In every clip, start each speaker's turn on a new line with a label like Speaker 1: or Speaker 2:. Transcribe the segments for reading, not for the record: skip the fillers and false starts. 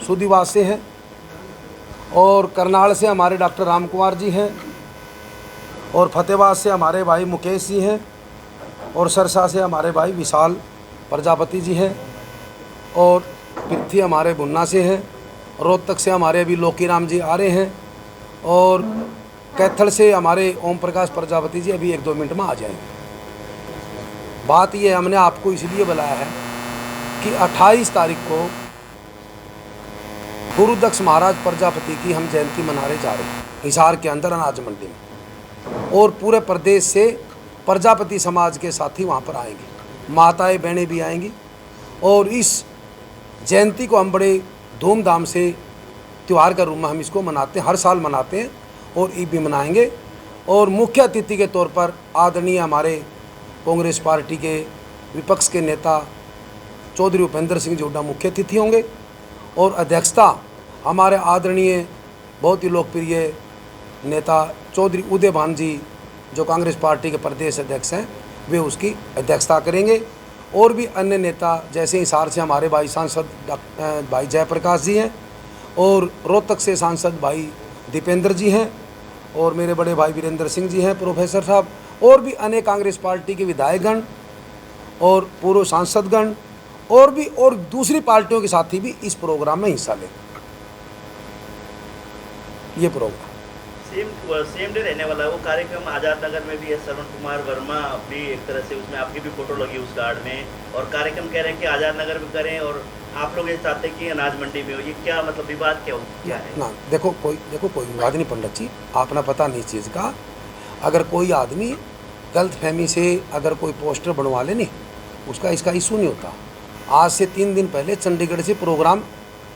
Speaker 1: सुदिवास से हैं, और करनाल से हमारे डॉक्टर राम कुमार जी हैं, और फतेहाबाद से हमारे भाई मुकेश जी हैं, और सरसा से हमारे भाई विशाल प्रजापति जी हैं, और पृथ्वी हमारे बुन्ना से हैं, रोहतक से हमारे अभी लोकीराम जी आ रहे हैं, और कैथल से हमारे ओम प्रकाश प्रजापति जी अभी 1-2 मिनट में आ जाएंगे। बात ये हमने आपको इसलिए बुलाया है कि 28 तारीख को गुरुदक्ष महाराज प्रजापति की हम जयंती मनाने जा रहे हैं हिसार के अंदर अनाज मंडी में, और पूरे प्रदेश से प्रजापति समाज के साथी वहाँ पर आएंगे, माताएं बहनें भी आएंगी, और इस जयंती को हम बड़े धूमधाम से त्यौहार का रूप में हम इसको मनाते हैं, हर साल मनाते हैं और ये भी मनाएंगे। और मुख्य अतिथि के तौर पर आदरणीय हमारे कांग्रेस पार्टी के विपक्ष के नेता चौधरी उपेंद्र सिंह जी हुड्डा मुख्य अतिथि होंगे, और अध्यक्षता हमारे आदरणीय बहुत ही लोकप्रिय नेता चौधरी उदय भान जी जो कांग्रेस पार्टी के प्रदेश अध्यक्ष हैं, वे उसकी अध्यक्षता करेंगे। और भी अन्य नेता जैसे हिसार से हमारे भाई सांसद भाई जयप्रकाश जी हैं, और रोहतक से सांसद भाई दीपेंद्र जी हैं, और मेरे बड़े भाई वीरेंद्र सिंह जी हैं प्रोफेसर साहब, और भी अन्य कांग्रेस पार्टी के विधायकगण और पूर्व सांसदगण और दूसरी पार्टियों के साथी भी इस प्रोग्राम में हिस्सा लें। ये प्रोग्राम
Speaker 2: सेम डे रहने वाला है। वो कार्यक्रम आजाद नगर में भी है, श्रवण कुमार वर्मा भी एक तरह से उसमें आपकी भी फोटो लगी उस कार्ड में, और कार्यक्रम कह रहे हैं कि आजाद नगर में करें और आप लोग ये चाहते हैं कि अनाज मंडी में हो। ये क्या मतलब विवाद क्या है?
Speaker 1: ना देखो कोई विवाद नहीं पंडित जी, आपने पता नहीं चीज़ का। अगर कोई आदमी गलतफहमी से अगर कोई पोस्टर बनवा ले नहीं, उसका इसका इशू नहीं होता। आज से 3 दिन पहले चंडीगढ़ से प्रोग्राम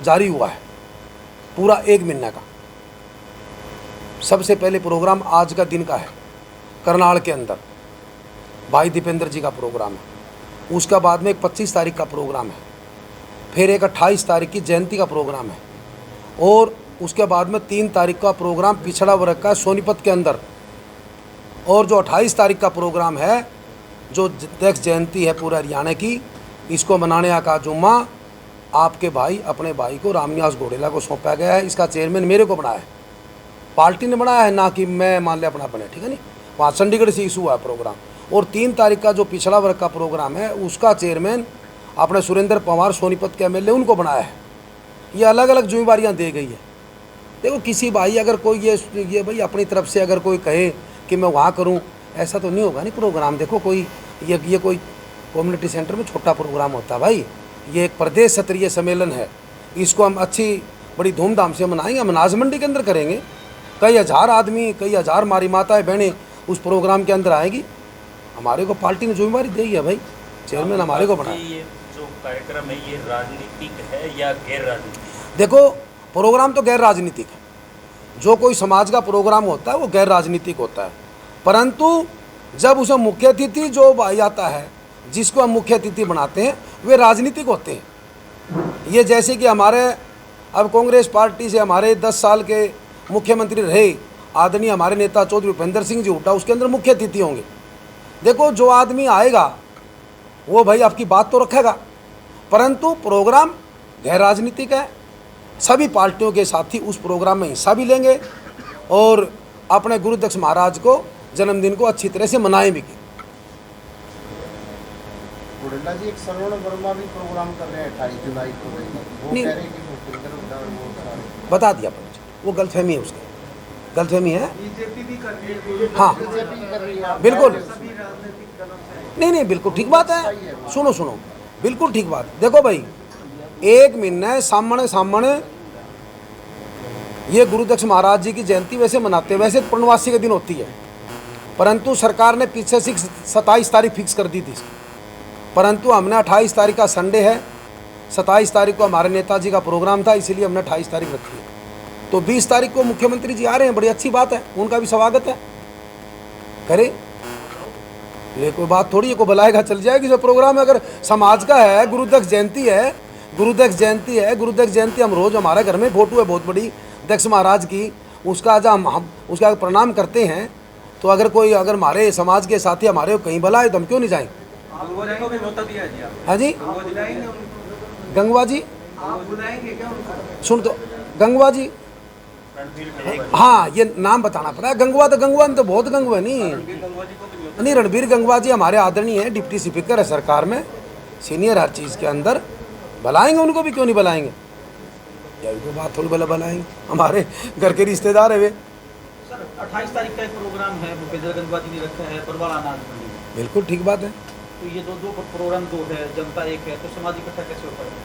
Speaker 1: जारी हुआ है पूरा 1 महीने का। सबसे पहले प्रोग्राम आज का दिन का है, करनाल के अंदर भाई दीपेंद्र जी का प्रोग्राम है। उसका बाद में एक 25 तारीख का प्रोग्राम है, फिर एक 28 तारीख की जयंती का प्रोग्राम है, और उसके बाद में 3 तारीख का प्रोग्राम पिछड़ा वर्ग का सोनीपत के अंदर, और जो 28 तारीख का प्रोग्राम है जो दक्ष जयंती है पूरा हरियाणा की, इसको मनाने का जुम्मा आपके भाई अपने भाई को रामनिवास घोड़ेला को सौंपा गया है। इसका चेयरमैन मेरे को बनाया है, पार्टी ने बनाया है, ना कि मैं मान लिया अपना बने, ठीक है नहीं। वहाँ चंडीगढ़ से इशू हुआ है प्रोग्राम। और 3 तारीख का जो पिछड़ा वर्ग का प्रोग्राम है उसका चेयरमैन अपने सुरेंद्र पवार सोनीपत के एमएलए उनको बनाया है। ये अलग अलग जिम्मेवारियाँ दी गई है। देखो किसी भाई अगर कोई ये भाई अपनी तरफ से अगर कोई कहे कि मैं वहाँ करूँ, ऐसा तो नहीं होगा नहीं प्रोग्राम। देखो कोई ये कोई कम्युनिटी सेंटर में छोटा प्रोग्राम होता है भाई, ये एक प्रदेश स्तरीय सम्मेलन है, इसको हम अच्छी बड़ी धूमधाम से मनाएंगे। हम अनाज मंडी के अंदर करेंगे, कई हज़ार आदमी कई हज़ार मारी माताएं बहनें उस प्रोग्राम के अंदर आएगी। हमारे को पार्टी ने जिम्मेवारी दी है भाई, चेयरमैन हमारे को बनाया।
Speaker 3: ये जो कार्यक्रम है ये राजनीतिक है या गैर राजनीतिक?
Speaker 1: देखो प्रोग्राम तो गैर राजनीतिक है, जो कोई समाज का प्रोग्राम होता है वो गैर राजनीतिक होता है, परंतु जब उसे मुख्य अतिथि जो भाई आता है जिसको हम मुख्य अतिथि बनाते हैं वे राजनीतिक होते हैं। ये जैसे कि हमारे अब कांग्रेस पार्टी से हमारे 10 साल के मुख्यमंत्री रहे आदरणीय हमारे नेता चौधरी उपेंद्र सिंह जी हुड्डा, उसके अंदर मुख्य अतिथि होंगे। देखो जो आदमी आएगा वो भाई आपकी बात तो रखेगा, परंतु प्रोग्राम गैर राजनीतिक है। सभी पार्टियों के साथी उस प्रोग्राम में हिस्सा भी लेंगे और अपने गुरुदक्ष महाराज को जन्मदिन को अच्छी तरह से मनाएं भी।
Speaker 4: घोड़ेला जी एक श्रवण वर्मा भी प्रोग्राम कर रहे हैं 28 जुलाई को, वो कह रहे हैं कि भूपेंद्र हुड्डा वो
Speaker 1: बता दिया वो गलतफहमी है, उसकी गलतफहमी है।
Speaker 4: बीजेपी भी कर रही है।
Speaker 1: हाँ
Speaker 4: बीजेपी कर रही है
Speaker 1: बिल्कुल,
Speaker 4: सभी राजनीतिक दलों से।
Speaker 1: नहीं बिल्कुल ठीक बात है। सुनो बिल्कुल ठीक बात। देखो भाई 1 महीने सामने ये गुरुदक्ष महाराज जी की जयंती वैसे मनाते हैं, वैसे पूर्णवासी के दिन होती है, परंतु सरकार ने पीछे से 27 तारीख फिक्स कर दी थी, परंतु हमने 28 तारीख का संडे है, 27 तारीख को हमारे नेताजी का प्रोग्राम था, इसीलिए हमने 28 तारीख रखी है। तो 20 तारीख को मुख्यमंत्री जी आ रहे हैं, बड़ी अच्छी बात है, उनका भी स्वागत है, करे। ये कोई बात थोड़ी है, कोई बुलाएगा चल जाएगी। जो प्रोग्राम अगर समाज का है, गुरुदक्ष जयंती है, गुरुदक्ष जयंती हम रोज़ हमारे घर में फोटो है बहुत बड़ी दक्ष महाराज की, उसका आज हम उसका प्रणाम करते हैं। तो अगर कोई हमारे समाज के साथी हमारे कहीं बुलाए तो हम क्यों नहीं जाएँ? हाँ जी गंगवा जी सुन तो गंगवा जी, हाँ ये नाम बताना पड़ा। गंगवा तो बहुत गंगवा नहीं, रणबीर गंगवा जी हमारे आदरणीय है, डिप्टी स्पीकर है सरकार में, सीनियर हर चीज़ के अंदर। बुलाएंगे उनको भी, क्यों नहीं बुलाएंगे, कोई बात थोड़ी बुलाएंगे, हमारे घर के रिश्तेदार है वे।
Speaker 5: सर 28 तारीख का एक प्रोग्राम है भूपेंद्र गंगवा जी ने रखा है बरवाला अनाज मंडी में।
Speaker 1: बिल्कुल ठीक बात है।
Speaker 5: तो ये दो प्रोग्राम दो है, जनता एक है, तो समाज इकट्ठा कैसे हो पाएगा?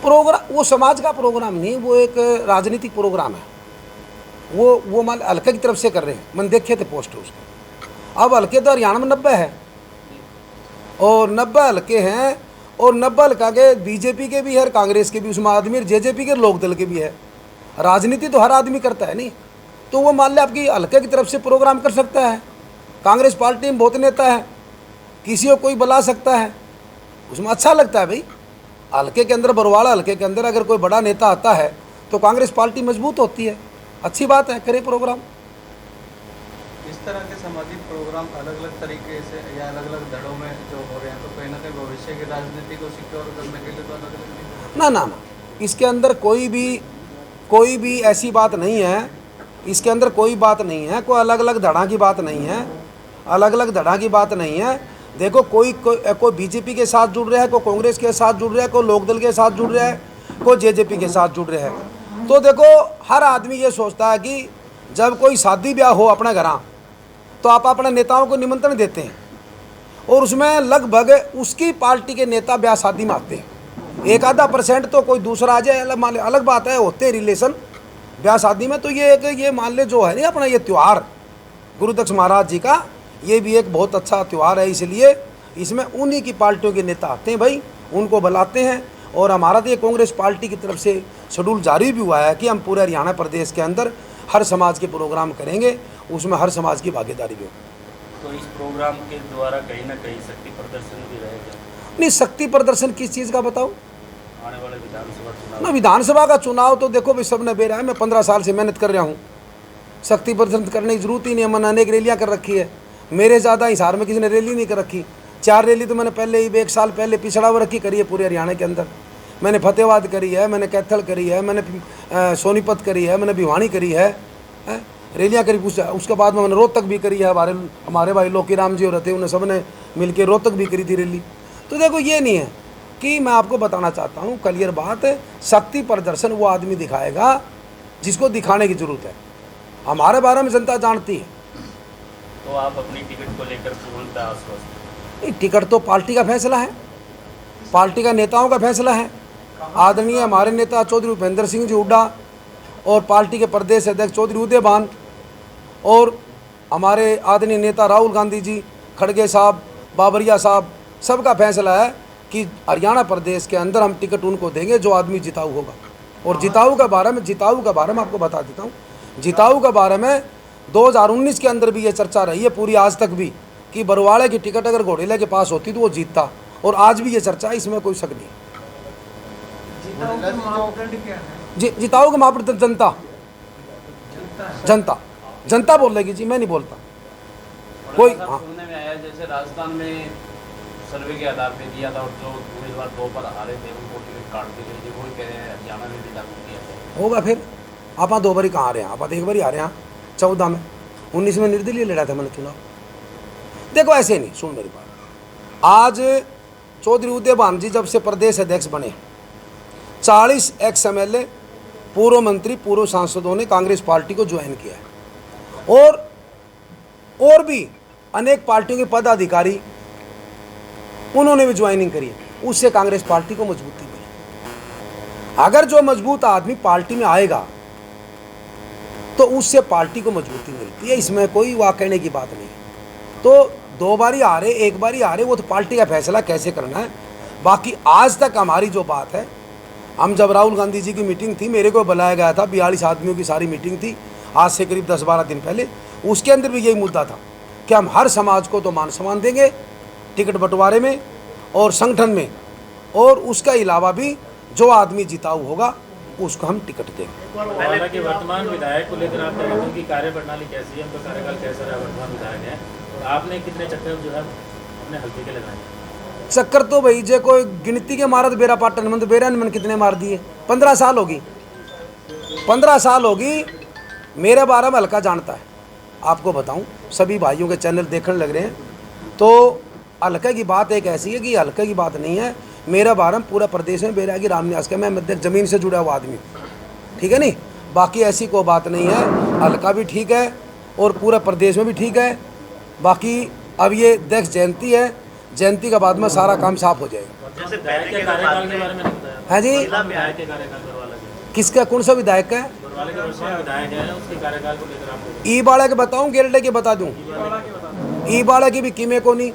Speaker 1: प्रोग्राम वो समाज का प्रोग्राम नहीं, वो एक राजनीतिक प्रोग्राम है। वो मान हल्के की तरफ से कर रहे हैं, मैंने देखे थे पोस्टर उसके। अब हल्के तो हरियाणा में 90 है और 90 हल्के हैं, और 90 हल्का के बीजेपी के भी है, कांग्रेस के भी उसमें आदमी, जेजेपी के लोकदल के भी है। राजनीति तो हर आदमी करता है नहीं, तो वो मान लिया आपकी हल्के की तरफ से प्रोग्राम कर सकता है। कांग्रेस पार्टी में बहुत नेता है, किसी को कोई बुला सकता है, उसमें अच्छा लगता है भाई। हल्के के अंदर, बरवाड़ा हल्के के अंदर अगर कोई बड़ा नेता आता है तो कांग्रेस पार्टी मजबूत होती है, अच्छी बात है, करे प्रोग्राम।
Speaker 6: इस तरह के सामाजिक प्रोग्राम अलग अलग तरीके से या अलग अलग दलों में जो हो रहे हैं, तो कहीं ना कहीं भविष्य की राजनीति को सिक्योर करने के लिए तो अलग अलग
Speaker 1: ना, इसके अंदर कोई भी ऐसी बात नहीं है, इसके अंदर कोई बात नहीं है, कोई अलग अलग धड़ा की बात नहीं है, अलग अलग धड़ा की बात नहीं है। देखो कोई बीजेपी के साथ जुड़ रहा है, कोई कांग्रेस के साथ जुड़ रहा है, कोई लोकदल के साथ जुड़ रहा है, कोई जेजेपी के साथ जुड़ रहा है। तो देखो हर आदमी ये सोचता है कि जब कोई शादी ब्याह हो अपने घर, तो आप अपने नेताओं को निमंत्रण देते हैं, और उसमें लगभग उसकी पार्टी के नेता ब्याह शादी में आते हैं। 1-आधा% तो कोई दूसरा आ जाए, अलग बात है, होते हैं रिलेशन ब्याह शादी में। तो ये मान ले जो है नहीं अपना ये त्यौहार गुरुदक्ष महाराज जी का, ये भी एक बहुत अच्छा त्यौहार है, इसलिए इसमें उन्हीं की पार्टियों के नेता आते हैं भाई, उनको बुलाते हैं। और हमारा तो ये कांग्रेस पार्टी की तरफ से शेड्यूल जारी भी हुआ है कि हम पूरे हरियाणा प्रदेश के अंदर हर समाज के प्रोग्राम करेंगे, उसमें हर समाज की भागीदारी भी होगी।
Speaker 3: तो इस प्रोग्राम के द्वारा कहीं ना कहीं शक्ति प्रदर्शन भी रहेगा?
Speaker 1: नहीं, शक्ति प्रदर्शन किस चीज़ का बताओ?
Speaker 3: आने वाले विधानसभा चुनाव
Speaker 1: ना, विधानसभा का चुनाव तो देखो भाई सबने बेरा है, मैं 15 साल से मेहनत कर रहा हूँ, शक्ति प्रदर्शन करने की जरूरत ही नहीं है। मैंने अनेक रैलियाँ कर रखी है, मेरे ज़्यादा हिसार में किसी ने रैली नहीं कर रखी। 4 रैली तो मैंने पहले ही 1 साल पहले पिछड़ा हुआ रखी करी है पूरे हरियाणा के अंदर। मैंने फतेहाबाद करी है, मैंने कैथल करी है, मैंने सोनीपत करी है, मैंने भिवानी करी है, रैलियाँ करी। उसके बाद में मैंने रोहतक भी करी है, हमारे भाई लोकी राम जी और रहते उन्हें सब ने मिल के रोहतक भी करी थी रैली। तो देखो ये नहीं है कि मैं आपको बताना चाहता हूँ क्लियर बात है, शक्ति प्रदर्शन वो आदमी दिखाएगा जिसको दिखाने की ज़रूरत है। हमारे बारे में जनता जानती है।
Speaker 3: तो आप अपनी टिकट को लेकर पूर्णतः आश्वस्त?
Speaker 1: नहीं, टिकट तो पार्टी का फैसला है, पार्टी का नेताओं का फैसला है। आदरणीय हमारे नेता चौधरी भूपेंद्र सिंह जी हुड्डा और पार्टी के प्रदेश अध्यक्ष चौधरी उदयभान और हमारे आदरणीय नेता राहुल गांधी जी, खड़गे साहब, बाबरिया साहब, सबका फैसला है कि हरियाणा प्रदेश के अंदर हम टिकट उनको देंगे जो आदमी जिताऊ होगा। और जिताऊ का बारे में आपको बता देता हूँ, जिताऊ के बारे में 2019 के अंदर भी ये चर्चा रही है पूरी आज तक भी कि बरवाड़े की टिकट अगर घोड़ेला के पास होती तो वो जीतता, और आज भी ये चर्चा है, इसमें कोई शक नहीं। जिताऊ का मापदंड जनता बोलेगी जी, मैं नहीं बोलता कोई। हाँ,
Speaker 7: सुनने में आया जैसे राजस्थान में सर्वे के आधार पे दिया था और जो उम्मीदवार 2 पर आ रहे थे उनको टिकट काट दी गई थी, वो कह रहे हैं हरियाणा में भी लागू किया जाए।
Speaker 1: होगा फिर। आप 2 बारी कहाँ आ रहे हैं, आप 1 बारी आ रहे हैं 14 में, 19 में निर्दलीय लड़ा था मैंने चुनाव। देखो ऐसे नहीं, सुन मेरी बात, आज चौधरी उदयभान जी जब से प्रदेश अध्यक्ष बने, 40 एक्स MLA, पूर्व मंत्री, पूर्व सांसदों ने कांग्रेस पार्टी को ज्वाइन किया है, और भी अनेक पार्टियों के पदाधिकारी उन्होंने भी ज्वाइनिंग करी है। उससे कांग्रेस पार्टी को मजबूती मिली। अगर जो मजबूत आदमी पार्टी में आएगा तो उससे पार्टी को मजबूती मिलती है, इसमें कोई वाह कहने की बात नहीं। तो 2 बारी आ रहे, 1 बारी आ रहे, वो तो पार्टी का फैसला कैसे करना है। बाकी आज तक हमारी जो बात है, हम जब राहुल गांधी जी की मीटिंग थी, मेरे को बुलाया गया था, 42 आदमियों की सारी मीटिंग थी आज से करीब 10-12 दिन पहले, उसके अंदर भी यही मुद्दा था कि हम हर समाज को तो मान सम्मान देंगे टिकट बंटवारे में और संगठन में, और उसके अलावा भी जो आदमी जिताऊ होगा उसको हम टिकट देंगे।
Speaker 8: हालांकि वर्तमान विधायक को लेकर आप कह रहे हैं कि कार्यप्रणाली कैसी है, उनका कार्यकाल कैसा रहा वर्तमान विधायक है, और आपने कितने चक्कर जो है अपने हल्के के लगाए?
Speaker 1: चक्कर तो भाई जे कोई गिनती के मारा तो बेरा पाटन मन तो बेरा मन कितने मार दिए। 15 साल होगी, 15 साल होगी। मेरे बारे में हल्का जानता है, आपको बताऊं, सभी भाइयों के चैनल देखने लग रहे हैं तो हल्के की बात एक ऐसी है कि हल्के की बात नहीं है। मेरा बारे में पूरा प्रदेश में बेरा की रामनिवास का, मैं मध्य जमीन से जुड़ा हुआ आदमी, ठीक है नहीं, बाकी ऐसी कोई बात नहीं है। हल्का भी ठीक है और पूरा प्रदेश में भी ठीक है। बाकी अब ये देख जयंती है, जयंती के बाद में सारा काम साफ हो जाएगा।
Speaker 2: जैसे
Speaker 8: विधायक
Speaker 2: पहले
Speaker 8: के
Speaker 2: के
Speaker 8: कार्यकाल
Speaker 2: बाद
Speaker 8: के बारे
Speaker 2: में
Speaker 8: में नहीं बताया।
Speaker 1: है जी,
Speaker 8: विधायक के कार्यकाल बरवाला के,
Speaker 1: किसका कौन सा विधायक है?
Speaker 8: बरवाले के वर्तमान विधायक है, उसके कार्यकाल को लेकर आपको
Speaker 1: ई बाड़ा के बताऊं, गेरडे के बता दूं? ई बाड़ा की भी कीमे को नहीं।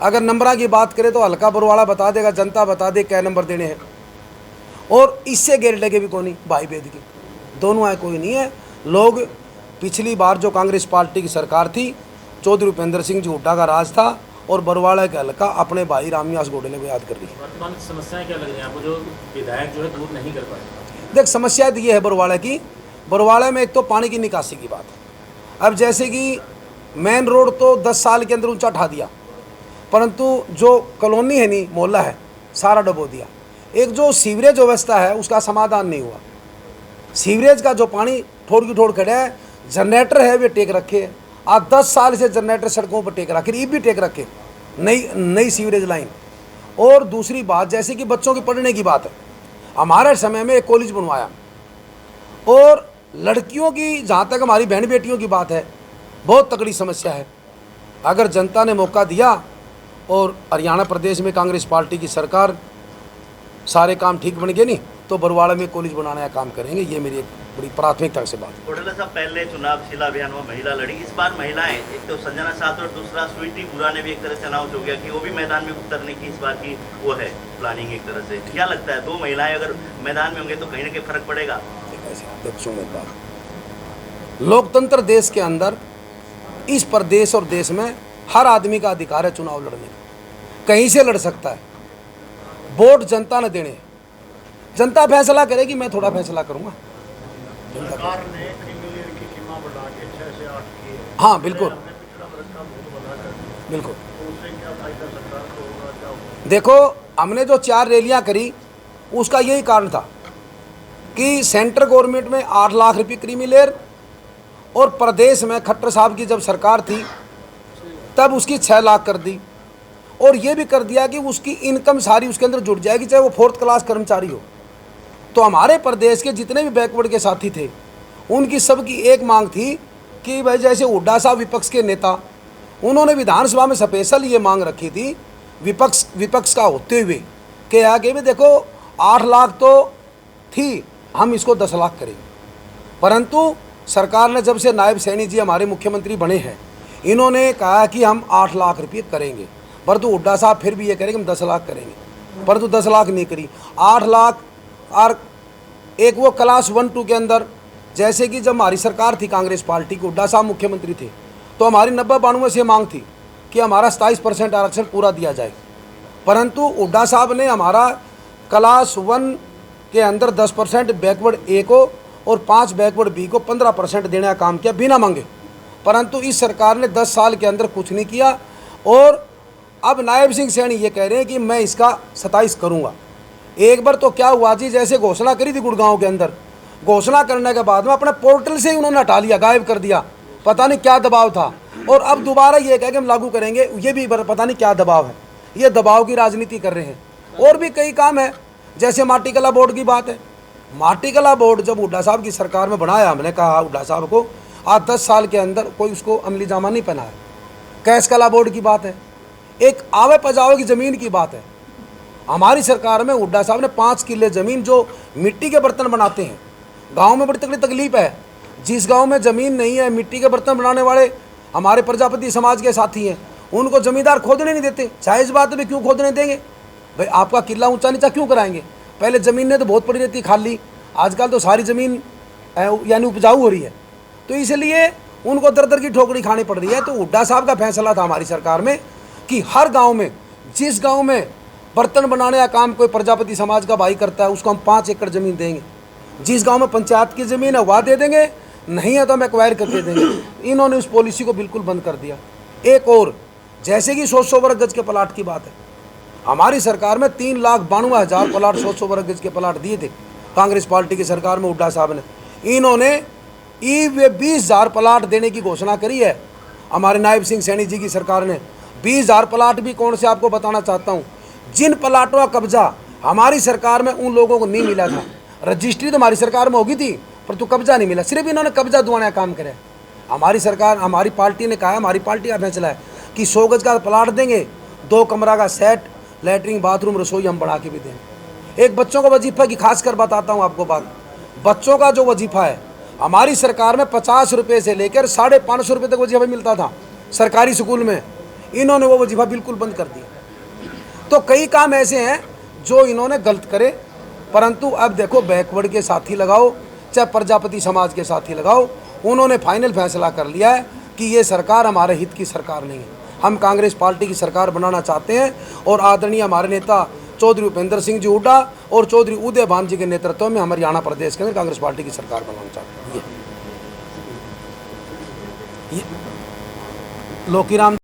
Speaker 1: अगर नंबरा की बात करें तो हल्का बरवाड़ा बता देगा, जनता बता दे क्या नंबर देने हैं। और इससे गेरडे के भी को नहीं, भाई बेद की दोनों है, कोई नहीं है। लोग पिछली बार जो कांग्रेस पार्टी की सरकार थी, चौधरी उपेंद्र सिंह जी हुड्डा का राज था और बरवाड़ा के हल्का अपने भाई रामनिवास गोडेले को याद कर रही है।
Speaker 8: वर्तमान समस्याएं क्या लग रही हैं आपको जो विधायक जो है दूर नहीं कर पाए?
Speaker 1: देख समस्या तो ये है बरवाड़ा की, बरवाड़ा में एक तो पानी की निकासी की बात है। अब जैसे कि मेन रोड तो 10 साल के अंदर ऊंचा उठा दिया, परंतु जो कॉलोनी है नहीं, मोहल्ला है, सारा डबो दिया। एक जो सीवरेज व्यवस्था है उसका समाधान नहीं हुआ। सीवरेज का जो पानी ठोड़ की ठोड़ खड़ा है, जनरेटर है वे टेक रखे हैं। आज 10 साल से जनरेटर सड़कों पर टेक रखे, ईब भी टेक रखे, नई सीवरेज लाइन। और दूसरी बात जैसे कि बच्चों की पढ़ने की बात है, हमारे समय में एक कॉलेज बनवाया। और लड़कियों की, जहाँ तक हमारी बहन बेटियों की बात है, बहुत तगड़ी समस्या है। अगर जनता ने मौका दिया और हरियाणा प्रदेश में कांग्रेस पार्टी की सरकार, सारे काम ठीक बन गए नहीं तो बरवाड़ा में कॉलेज बनाने का काम करेंगे। ये मेरी एक बड़ी प्राथमिकता से बात।
Speaker 2: गोडेला साहब, पहले चुनाव शिला अभियान में महिला लड़ी, इस बार महिलाएं, एक तो संजना साथ और दूसरा स्वीटी बुरा ने भी एक तरह से अनाउंस हो गया कि वो भी मैदान में उतरने की इस बार की वो है प्लानिंग एक तरह से। क्या लगता है, 2 महिलाएं अगर मैदान में होंगे तो कहीं ना कहीं फर्क पड़ेगा?
Speaker 1: लोकतंत्र देश के अंदर, इस प्रदेश और देश में हर आदमी का अधिकार है चुनाव लड़ने का, कहीं से लड़ सकता है। वोट जनता ने देने, जनता फैसला करेगी, मैं थोड़ा फैसला करूंगा।
Speaker 9: सरकार ने क्रीमी लेयर की कीमत बढ़ा के 6 से 8 की है।
Speaker 1: हाँ बिल्कुल
Speaker 9: हमने पिछड़ा वर्ग का वोट बढ़ा कर,
Speaker 1: बिल्कुल।
Speaker 9: तो उससे क्या फायदा सरकार को होगा, क्या होगा?
Speaker 1: देखो, हमने जो 4 रैलियां करी उसका यही कारण था कि सेंट्रल गवर्नमेंट में 8 लाख रुपये क्रीमी लेयर और प्रदेश में खट्टर साहब की जब सरकार थी तब उसकी 6 लाख कर दी। और ये भी कर दिया कि उसकी इनकम सारी उसके अंदर जुड़ जाएगी, चाहे वो 4th क्लास कर्मचारी हो। तो हमारे प्रदेश के जितने भी बैकवर्ड के साथी थे, उनकी सबकी एक मांग थी कि भाई जैसे हुड्डा साहब विपक्ष के नेता, उन्होंने विधानसभा में स्पेशल ये मांग रखी थी विपक्ष का होते हुए कि आगे भी देखो 8 लाख तो थी, हम इसको 10 लाख करेंगे। परंतु सरकार ने जब से नायब सैनी जी हमारे मुख्यमंत्री बने हैं, इन्होंने कहा कि हम 8 लाख रुपये करेंगे, परंतु हुड्डा साहब फिर भी ये करेंगे हम 10 लाख करेंगे, परंतु 10 लाख नहीं करी, 8 लाख। और एक वो क्लास 1-2 के अंदर, जैसे कि जब हमारी सरकार थी कांग्रेस पार्टी की, हुड्डा साहब मुख्यमंत्री थे, तो हमारी 90-92 से मांग थी कि हमारा 27% आरक्षण पूरा दिया जाए। परंतु हुड्डा साहब ने हमारा क्लास 1 के अंदर 10% बैकवर्ड ए को और 5 बैकवर्ड बी को 15% देने का काम किया बिना मांगे। परंतु इस सरकार ने 10 साल के अंदर कुछ नहीं किया। और अब नायब सिंह सैनी ये कह रहे हैं कि मैं इसका 27 करूँगा। एक बार तो क्या हुआ जी, जैसे घोषणा करी थी गुड़गांव के अंदर, घोषणा करने के बाद में अपने पोर्टल से ही उन्होंने हटा लिया, गायब कर दिया, पता नहीं क्या दबाव था। और अब दोबारा ये कह के हम लागू करेंगे, ये भी पता नहीं क्या दबाव है। ये दबाव की राजनीति कर रहे हैं। और भी कई काम है, जैसे माटी कला बोर्ड की बात है। माटी कला बोर्ड जब हुड्डा साहब की सरकार में बनाया, हमने कहा हुड्डा साहब को आज 10 साल के अंदर कोई उसको अमली जामा नहीं पहना है। कैश कला बोर्ड की बात है, एक आवे पजावे की ज़मीन की बात है। हमारी सरकार में हुड्डा साहब ने 5 किले ज़मीन जो मिट्टी के बर्तन बनाते हैं, गांव में बड़ी तकड़ी तकलीफ है। जिस गांव में ज़मीन नहीं है, मिट्टी के बर्तन बनाने वाले हमारे प्रजापति समाज के साथी हैं, उनको ज़मींदार खोदने नहीं देते। जायज़ बात है, क्यों खोदने देंगे भाई? आपका किला ऊंचा नीचा क्यों कराएंगे? पहले ज़मीनें तो बहुत पड़ी रहती खाली, आजकल तो सारी ज़मीन यानी उपजाऊ हो रही है, तो इसलिए उनको दर दर की ठोकरी खानी पड़ रही है। तो हुड्डा साहब का फैसला था हमारी सरकार में कि हर गांव में, जिस गांव में बर्तन बनाने का काम कोई प्रजापति समाज का भाई करता है, उसको हम 5 एकड़ ज़मीन देंगे। जिस गांव में पंचायत की ज़मीन है वह दे देंगे, नहीं है तो हम एक्वायर करके देंगे। इन्होंने उस पॉलिसी को बिल्कुल बंद कर दिया। एक और, जैसे कि 100 वर्ग गज के प्लाट की बात है, हमारी सरकार में 3,92,000 प्लाट 100 वर्ग गज के प्लाट दिए थे कांग्रेस पार्टी की सरकार में हुड्डा साहब ने। इन्होंने 20,000 प्लाट देने की घोषणा करी है हमारे नायब सिंह सैनी जी की सरकार ने। 20,000 प्लाट भी कौन से आपको बताना चाहता हूँ, जिन प्लाटों का कब्जा हमारी सरकार में उन लोगों को नहीं मिला था। रजिस्ट्री तो हमारी सरकार में होगी थी पर तो कब्जा नहीं मिला, सिर्फ इन्होंने कब्जा दुआने का काम करे। हमारी सरकार, हमारी पार्टी ने कहा है, हमारी पार्टी का फैसला है कि 100 गज का प्लाट देंगे, 2 कमरा का सेट, लैट्रिन बाथरूम रसोई हम बढ़ा के भी देंगे। एक बच्चों का वजीफा की खास कर बताता हूँ आपको बात, बच्चों का जो वजीफा है हमारी सरकार में 50 रुपये से लेकर 550 रुपये तक वजीफा मिलता था सरकारी स्कूल में। इन्होंने वो वजीफा बिल्कुल बंद कर दिया। तो कई काम ऐसे हैं जो इन्होंने गलत करे, परंतु अब देखो बैकवर्ड के साथी लगाओ चाहे प्रजापति समाज के साथी लगाओ, उन्होंने फाइनल फैसला कर लिया है कि ये सरकार हमारे हित की सरकार नहीं है। हम कांग्रेस पार्टी की सरकार बनाना चाहते हैं और आदरणीय हमारे नेता चौधरी उपेंद्र सिंह जी हुड्डा और चौधरी उदय भान जी के नेतृत्व में हम हरियाणा प्रदेश के अंदर कांग्रेस पार्टी की सरकार बनाना चाहते हैं। ये लोकीराम